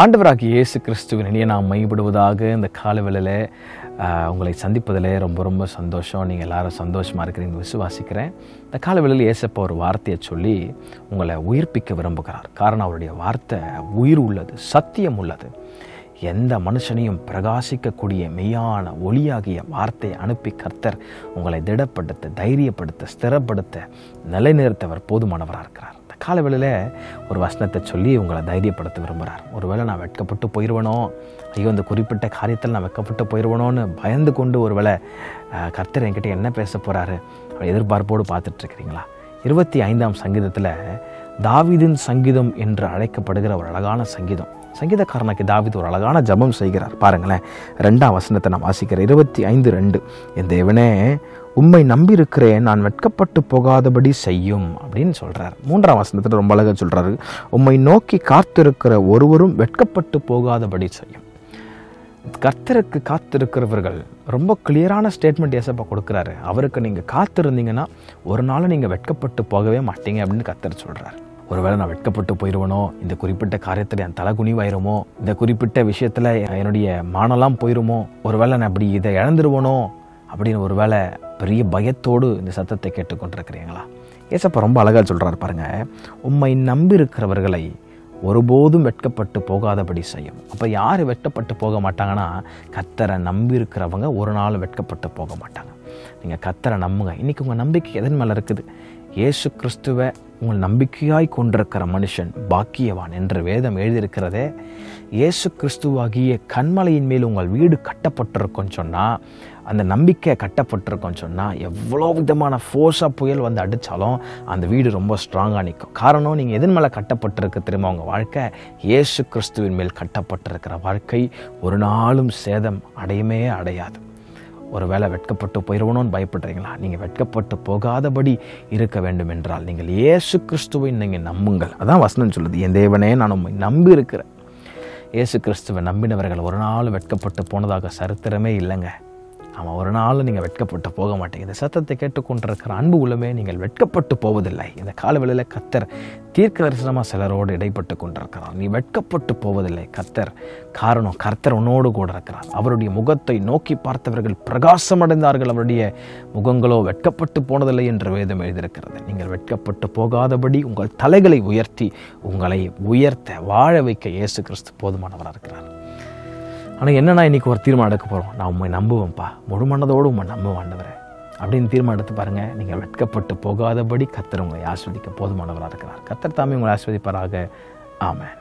ஆண்டவராகிய இயேசு கிறிஸ்துவின் இனிய நாம் மையப்படுவதாக இந்த காலவேளையில் உங்களை சந்திப்பதில் ரொம்ப ரொம்ப சந்தோஷம். நீங்கள் எல்லாரும் சந்தோஷமாக இருக்கிறீங்க விசுவாசிக்கிறேன். இந்த காலவேளையில் இயேசப்பா ஒரு வார்த்தையை சொல்லி உங்களை உயிர்ப்பிக்க விரும்புகிறார். காரணம் அவருடைய வார்த்தை உயிர் உள்ளது, சத்தியம் உள்ளது. எந்த மனுஷனையும் பிரகாசிக்கக்கூடிய மெய்யான ஒளியாகிய வார்த்தையை அனுப்பி கர்த்தர் உங்களை திடப்படுத்த, தைரியப்படுத்த, ஸ்திரப்படுத்த, நிலைநிறுத்தவர் போதுமானவராக இருக்கிறார். இந்த காலவேளையில் ஒரு வசனத்தை சொல்லி உங்களை தைரியப்படுத்த விரும்புகிறார். ஒருவேளை நான் வெட்கப்பட்டு போயிடுவனோ, ஐயோ இந்த குறிப்பிட்ட காரியத்தில் நான் வெட்கப்பட்டு போயிடுவனோன்னு பயந்து கொண்டு ஒருவேளை கர்த்தர் என்கிட்ட என்ன பேச போகிறாரு எதிர்பார்ப்போடு பார்த்துட்ருக்கிறீங்களா? 25ஆம் சங்கீதத்தில் தாவீதின் சங்கீதம் என்று அழைக்கப்படுகிற ஒரு அழகான சங்கீதம். சங்கீதக்காரனுக்கு தாவீது ஒரு அழகான ஜெபம் செய்கிறார். பாருங்களேன், 2ஆம் வசனத்தை நான் வாசிக்கிறேன். 25:2 என் தேவனே உம்மை நம்பியிருக்கிறேன், நான் வெட்கப்பட்டு போகாதபடி செய்யும் அப்படின்னு சொல்கிறார். 3ஆம் வசனத்தில் ரொம்ப அழகாக சொல்கிறாரு, உம்மை நோக்கி காத்திருக்கிற ஒருவரும் வெட்கப்பட்டு போகாதபடி செய்யும். கர்த்தருக்கு காத்திருக்கிறவர்கள் ரொம்ப கிளியரான ஸ்டேட்மெண்ட் ஏசப்பா கொடுக்குறாரு. அவருக்கு நீங்கள் காத்திருந்தீங்கன்னா ஒரு நாள் நீங்கள் வெட்கப்பட்டு போகவே மாட்டீங்க அப்படின்னு கர்த்தர் சொல்கிறார். ஒருவேளை நான் வெட்கப்பட்டு போயிடுவனோ, இந்த குறிப்பிட்ட காரியத்தில் என் தலை குனிவாயிருமோ, இந்த குறிப்பிட்ட விஷயத்தில் என்னுடைய மானெல்லாம் போயிருமோ, ஒருவேளை நான் அப்படி இதை இழந்துருவனோ அப்படின்னு ஒருவேளை பெரிய பயத்தோடு இந்த சத்தத்தை கேட்டுக்கொண்டிருக்கிறீங்களா? ஏசப்பா ரொம்ப அழகாக சொல்கிறார் பாருங்க, உம்மை நம்பி இருக்கிறவர்களை ஒருபோதும் வெட்கப்பட்டு போகாதபடி செய்யும். அப்போ யார் வெட்கப்பட்டு போக மாட்டாங்கன்னா, கர்த்தரை நம்பி இருக்கிறவங்க ஒரு நாள் வெட்கப்பட்டு போக மாட்டாங்க. நீங்கள் கர்த்தரை நம்புங்க. இன்றைக்கி உங்கள் நம்பிக்கை எதன் மேலே இருக்குது? இயேசு கிறிஸ்துவை உங்கள் நம்பிக்கையாய் கொண்டிருக்கிற மனுஷன் பாக்கியவான் என்று வேதம் எழுதியிருக்கிறதே. இயேசு கிறிஸ்துவாகிய கன்மலையின் மேல் உங்கள் வீடு கட்டப்பட்டிருக்குன்னு சொன்னால், அந்த நம்பிக்கை கட்டப்பட்டிருக்குன்னு சொன்னால், எவ்வளோ விதமான ஃபோர்ஸாக புயல் வந்து அடித்தாலும் அந்த வீடு ரொம்ப ஸ்ட்ராங்காக நிற்கும். காரணம், நீங்கள் எதன் மேலே கட்டப்பட்டிருக்கு தெரியுமா? உங்கள் வாழ்க்கை இயேசு கிறிஸ்துவின் மேல் கட்டப்பட்டிருக்கிற வாழ்க்கை ஒரு நாளும் சேதம் அடையவே அடையாது. ஒரு வேளை வெட்கப்பட்டு போயிடுவணும்னு பயப்படுறீங்களா? நீங்கள் வெட்கப்பட்டு போகாதபடி இருக்க வேண்டும் என்றால் நீங்கள் இயேசு கிறிஸ்துவை நீங்கள் நம்புங்கள். அதான் வசனம் சொல்லுது, என் தேவனே நான் உம்மை நம்பி இருக்கிறேன். இயேசு கிறிஸ்துவை நம்பினவர்கள் ஒரு நாள் வெட்கப்பட்டு போனதாக சரித்திரமே இல்லைங்க. ஆமாம், ஒரு நாள் நீங்கள் வெட்கப்பட்டு போக மாட்டீங்க. இந்த சத்தத்தை கேட்டுக்கொண்டிருக்கிற அன்பு உள்ளமே, நீங்கள் வெட்கப்பட்டு போவதில்லை. இந்த காலவேளையில் கர்த்தர் தீர்க்க தரிசனமாக சிலரோடு இடைப்பட்டு கொண்டிருக்கிறார். நீ வெட்கப்பட்டு போவதில்லை கர்த்தர். காரணம், கர்த்தர் உன்னோடு கூட இருக்கிறார். அவருடைய முகத்தை நோக்கி பார்த்தவர்கள் பிரகாசமடைந்தார்கள், அவருடைய முகங்களோ வெட்கப்பட்டு போனதில்லை என்று வேதம் எழுதியிருக்கிறது. நீங்கள் வெட்கப்பட்டு போகாதபடி உங்கள் தலைகளை உயர்த்தி உங்களை உயர்த்த வாழ வைக்க இயேசு கிறிஸ்து போதுமானவராக இருக்கிறார். ஆனால் என்னென்னா, இன்றைக்கி ஒரு தீர்மானம் எடுக்க போகிறோம். நான் உண்மை நம்புவேன்ப்பா, முழு மனதோடு உண்மை நம்புவாண்டவரே அப்படின்னு தீர்மானம் எடுத்து பாருங்கள். நீங்கள் வெட்கப்பட்டு போகாதபடி கர்த்தர் உங்களை ஆஸ்வதிக்க போதுமானவராக இருக்கிறார். கர்த்தர் தாமே உங்களை ஆஸ்வதிப்பாராக. ஆமென்.